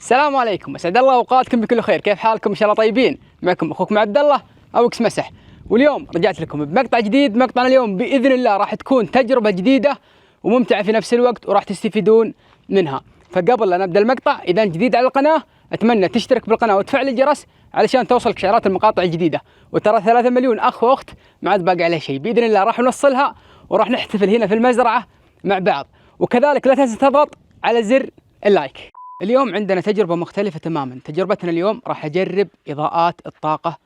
السلام عليكم، اسعد الله اوقاتكم بكل خير. كيف حالكم؟ ان شاء الله طيبين. معكم اخوكم عبد الله او اكس مسح، واليوم رجعت لكم بمقطع جديد. مقطعنا اليوم باذن الله راح تكون تجربه جديده وممتعه في نفس الوقت وراح تستفيدون منها. فقبل لا نبدا المقطع، اذا انت جديد على القناه اتمنى تشترك بالقناه وتفعل الجرس علشان توصلك اشعارات المقاطع الجديده. وترى 3 مليون اخ واخت ما عاد باقي عليه شيء، باذن الله راح نوصلها وراح نحتفل هنا في المزرعه مع بعض. وكذلك لا تنسى تضغط على زر اللايك. اليوم عندنا تجربة مختلفة تماما. تجربتنا اليوم راح أجرب إضاءات الطاقة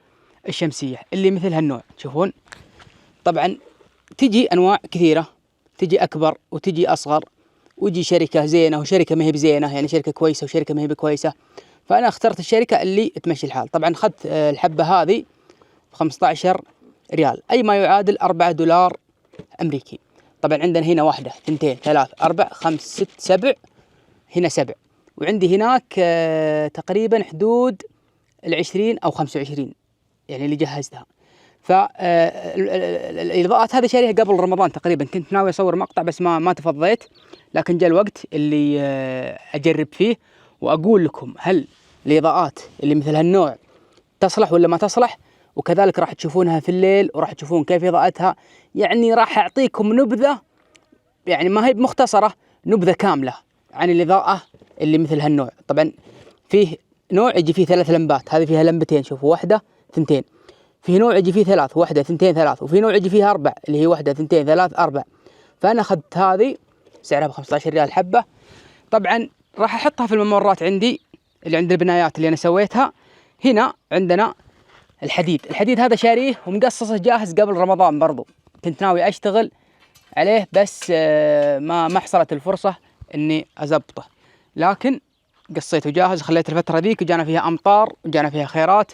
الشمسية اللي مثل هالنوع. تشوفون طبعا تجي أنواع كثيرة، تجي أكبر وتجي أصغر، ويجي شركة زينة وشركة ما هي بزينة، يعني شركة كويسة وشركة ما هي بكويسة. فأنا اخترت الشركة اللي تمشي الحال. طبعا أخذت الحبة هذه ب 15 ريال، أي ما يعادل 4 دولار أمريكي. طبعا عندنا هنا واحدة، ثنتين، ثلاث، 4، 5، 6، 7، هنا 7، وعندي هناك تقريبا حدود 20 أو 25 يعني اللي جهزتها. فالإضاءات هذه شاريها قبل رمضان تقريبا، كنت ناوي أصور مقطع بس ما تفضيت، لكن جاء الوقت اللي أجرب فيه وأقول لكم هل الإضاءات اللي مثل هالنوع تصلح ولا ما تصلح. وكذلك راح تشوفونها في الليل وراح تشوفون كيف إضاءتها. يعني راح أعطيكم نبذة، يعني ما هي مختصرة، نبذة كاملة عن الإضاءة اللي مثل هالنوع. طبعا فيه نوع يجي فيه 3 لمبات، هذه فيها لمبتين، شوفوا، واحدة، ثنتين. فيه نوع يجي فيه 3، واحدة، ثنتين، 3. وفي نوع يجي فيه 4 اللي هي واحدة، ثنتين، 3، 4. فأنا أخذت هذه سعرها ب 15 ريال حبة. طبعا راح أحطها في الممرات عندي اللي عند البنايات اللي أنا سويتها. هنا عندنا الحديد هذا شاريه ومقصصه جاهز قبل رمضان برضو، كنت ناوي أشتغل عليه بس ما حصلت الفرصة إني أزبطه، لكن قصيته جاهز. خليت الفترة ذيك وجانا فيها أمطار وجانا فيها خيرات،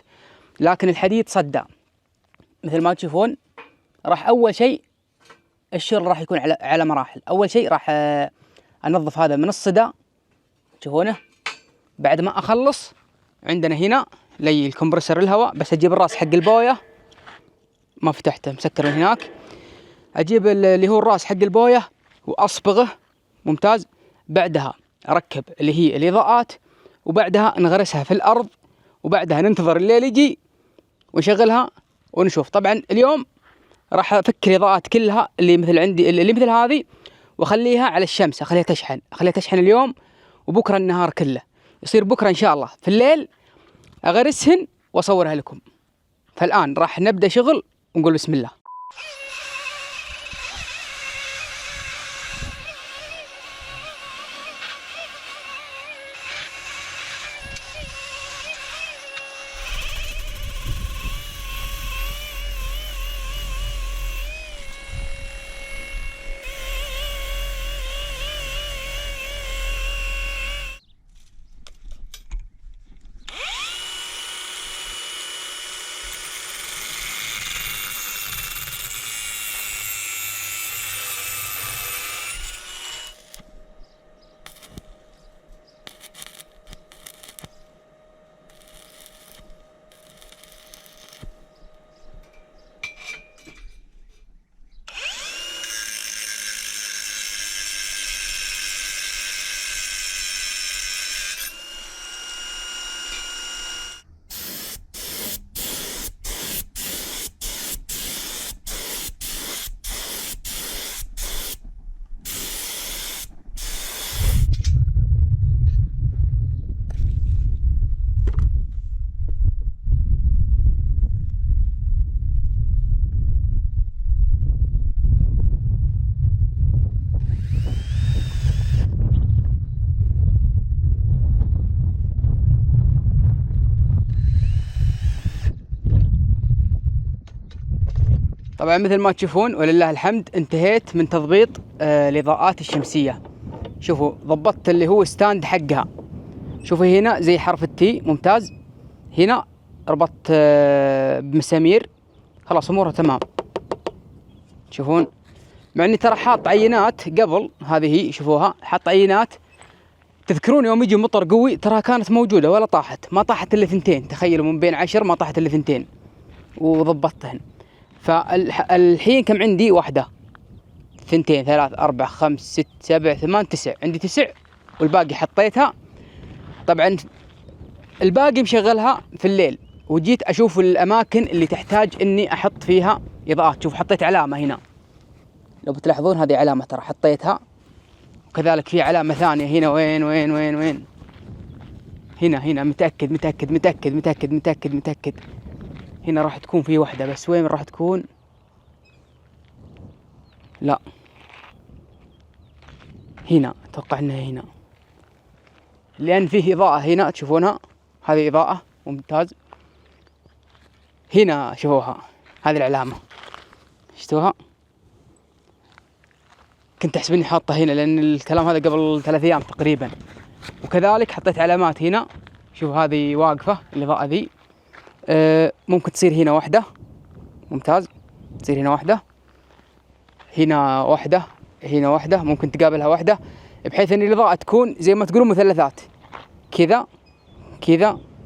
لكن الحديد صدى مثل ما تشوفون. راح أول شيء الشغل راح يكون على مراحل. أول شيء راح أنظف هذا من الصدى، تشوفونه. بعد ما أخلص عندنا هنا لي الكمبرسر الهواء، بس أجيب الراس حق البوية، ما فتحته مسكر من هناك. أجيب اللي هو الراس حق البوية وأصبغه ممتاز. بعدها أركب اللي هي الإضاءات، وبعدها نغرسها في الأرض، وبعدها ننتظر الليل يجي ونشغلها ونشوف. طبعا اليوم راح أفك الإضاءات كلها اللي مثل عندي، اللي مثل هذه، وأخليها على الشمس، أخليها تشحن اليوم وبكرة النهار كله. يصير بكرة إن شاء الله في الليل أغرسهن وأصورها لكم. فالآن راح نبدأ شغل ونقول بسم الله. طبعا مثل ما تشوفون ولله الحمد انتهيت من تضبيط الإضاءات الشمسية. شوفوا ضبطت اللي هو ستاند حقها، شوفوا هنا زي حرف التي ممتاز، هنا ربطت بمسامير، خلاص امورها تمام. تشوفون مع اني ترى حاط عينات قبل، هذه شوفوها، حاط عينات. تذكرون يوم يجي مطر قوي ترى كانت موجودة ولا طاحت، ما طاحت الا 2، تخيلوا من بين 10 ما طاحت الا 2 وضبطتهن. فالحين كم عندي؟ 1، 2، 3، 4، 5، 6، 7، 8، 9، عندي 9 والباقي حطيتها طبعا الباقي مشغلها في الليل، وجيت اشوف الاماكن اللي تحتاج اني احط فيها اضاءات. شوف حطيت علامة هنا، لو بتلاحظون هذه علامة ترى حطيتها، وكذلك في علامة ثانية هنا. وين هنا متأكد هنا راح تكون في واحدة، بس وين راح تكون؟ لا هنا، اتوقع انها هنا، لان فيه اضاءة هنا تشوفونها، هذه اضاءة ممتاز. هنا شوفوها، هذه العلامة شفتوها؟ كنت احسب اني حاطة هنا لان الكلام هذا قبل 3 ايام تقريبا. وكذلك حطيت علامات هنا، شوف هذه واقفة الاضاءة ذي، ممكن تصير هنا واحدة، ممتاز، تصير هنا واحدة، هنا واحدة، ممكن تقابلها واحدة، بحيث ان الاضاءة تكون زي ما تقولون مثلثات كذا،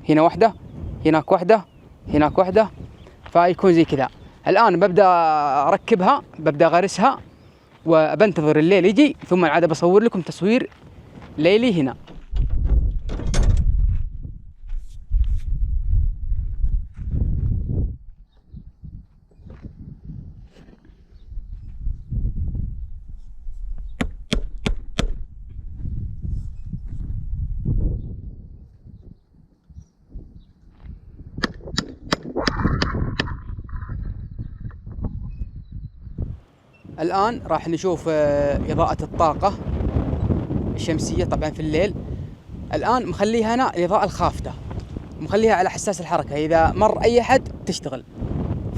هنا واحدة، هناك واحدة، هناك واحدة، فيكون زي كذا. الآن ببدأ أركبها، ببدأ أغرسها، وبنتظر الليل يجي، ثم عاد بصور لكم تصوير ليلي هنا. الآن راح نشوف إضاءة الطاقة الشمسية طبعا في الليل. الآن مخليها أنا الإضاءة الخافتة، مخليها على حساس الحركة، إذا مر أي أحد تشتغل.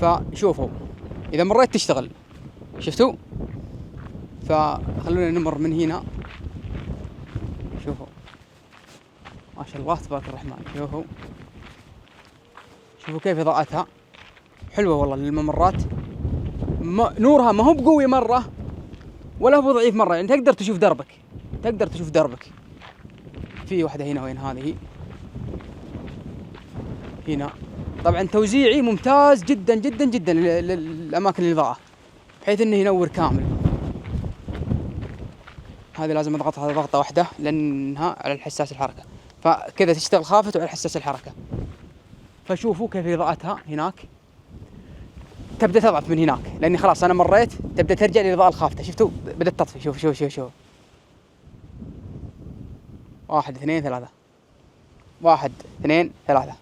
فشوفوا إذا مريت تشتغل، شفتوا؟ فخلونا نمر من هنا، شوفوا ما شاء الله تبارك الرحمن. شوفوا كيف إضاءتها حلوة والله للممرات. نورها ما هو بقوي مرة ولا هو ضعيف مرة، يعني تقدر تشوف دربك. في واحدة هنا، وين هذه؟ هنا. طبعا توزيعي ممتاز جدا جدا جدا للأماكن الإضاءة، بحيث انه ينور كامل. هذه لازم اضغطها ضغطة واحدة لانها على الحساس الحركة، فكذا تشتغل خافت وعلى حساس الحركة. فشوفوا كيف إضاءتها هناك، تبدأ تضعف من هناك لاني خلاص انا مريت، تبدأ ترجع للإضاءة الخافتة. شفتوا؟ بدأت تطفي. شوف 1 2 3، 1 2 3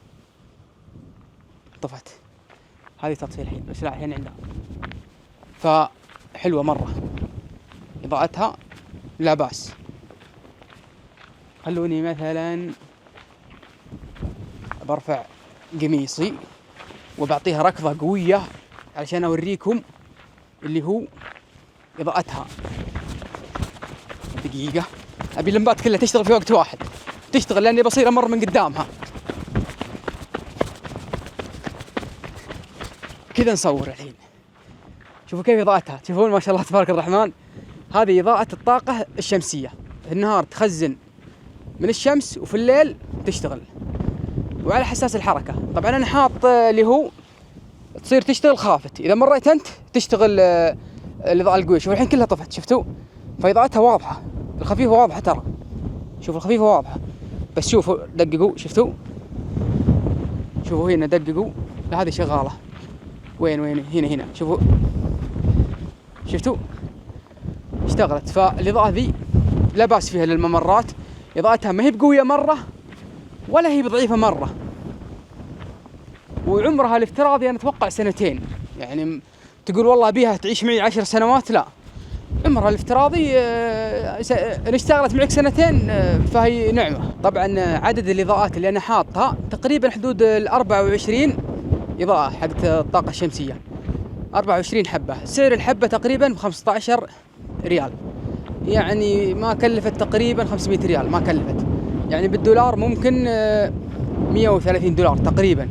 طفت. هذه تطفي الحين، بس لا الحين عندها. فحلوة مرة إضاءتها، لا بأس. خلوني مثلا برفع قميصي وبعطيها ركضة قوية علشان أوريكم اللي هو إضاءتها. دقيقة، أبي اللمبات كلها تشتغل في وقت واحد، تشتغل لأني بصير أمر من قدامها كذا. نصور الحين، شوفوا كيف إضاءتها، تشوفون ما شاء الله تبارك الرحمن. هذه إضاءة الطاقة الشمسية، في النهار تخزن من الشمس وفي الليل تشتغل، وعلى حساس الحركة. طبعا أنا حاط اللي هو تصير تشتغل خافت، إذا مريت أنت تشتغل الإضاءة القوية. شوفوا الحين كلها طفت، شفتوا؟ فإضاءتها واضحة، الخفيفة واضحة ترى، شوفوا الخفيفة واضحة. بس شوفوا دققوا، شفتوا هنا دققوا، هذه شغالة. وين هنا شفتوا اشتغلت. فالإضاءة ذي لا بأس فيها للممرات، إضاءتها ما هي بقوية مرة ولا هي بضعيفة مرة، وعمرها الافتراضي أنا أتوقع 2 يعني تقول والله بيها تعيش معي 10 سنوات، لا، عمرها الافتراضي إن اشتغلت معك 2 فهي نعمة. طبعا عدد الإضاءات اللي أنا حاطها تقريبا حدود 24 إضاءة حقت الطاقة الشمسية، 24 حبة. سعر الحبة تقريبا 15 ريال، يعني ما كلفت تقريبا 500 ريال، ما كلفت، يعني بالدولار ممكن 130 دولار تقريبا.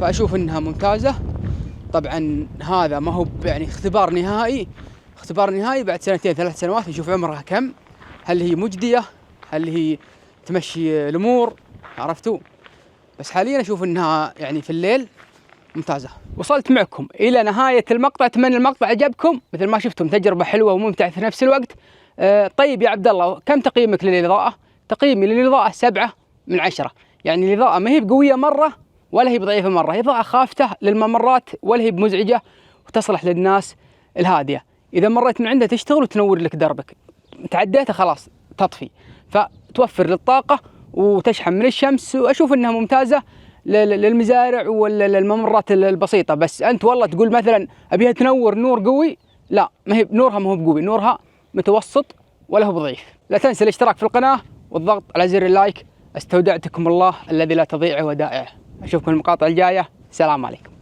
فأشوف إنها ممتازة. طبعا هذا ما هو يعني اختبار نهائي بعد 2 3 سنوات نشوف عمرها كم، هل هي مجدية، هل هي تمشي الأمور، عرفتوا؟ بس حاليا أشوف إنها يعني في الليل ممتازة. وصلت معكم إلى نهاية المقطع، أتمنى المقطع عجبكم، مثل ما شفتم تجربة حلوة وممتعة في نفس الوقت. طيب يا عبد الله، كم تقييمك للإضاءة؟ تقييمي للإضاءة 7 من 10. يعني الإضاءة ما هي بقوية مرة ولا هي بضعيفة مرة، هي إضاءة خافتة للممرات ولا هي بمزعجة، وتصلح للناس الهادية. إذا مريت من عندها تشتغل وتنور لك دربك، تعديتها خلاص تطفي، فتوفر للطاقة وتشحن من الشمس. وأشوف أنها ممتازة للمزارع وللممرات البسيطة. بس أنت والله تقول مثلا أبيها تنور نور قوي، لا، ما هي نورها ما هو بقوي، نورها متوسط ولا هو بضعيف. لا تنسى الاشتراك في القناة والضغط على زر اللايك. استودعتكم الله الذي لا تضيع ودائعه. أشوفكم المقاطع الجاية. سلام عليكم.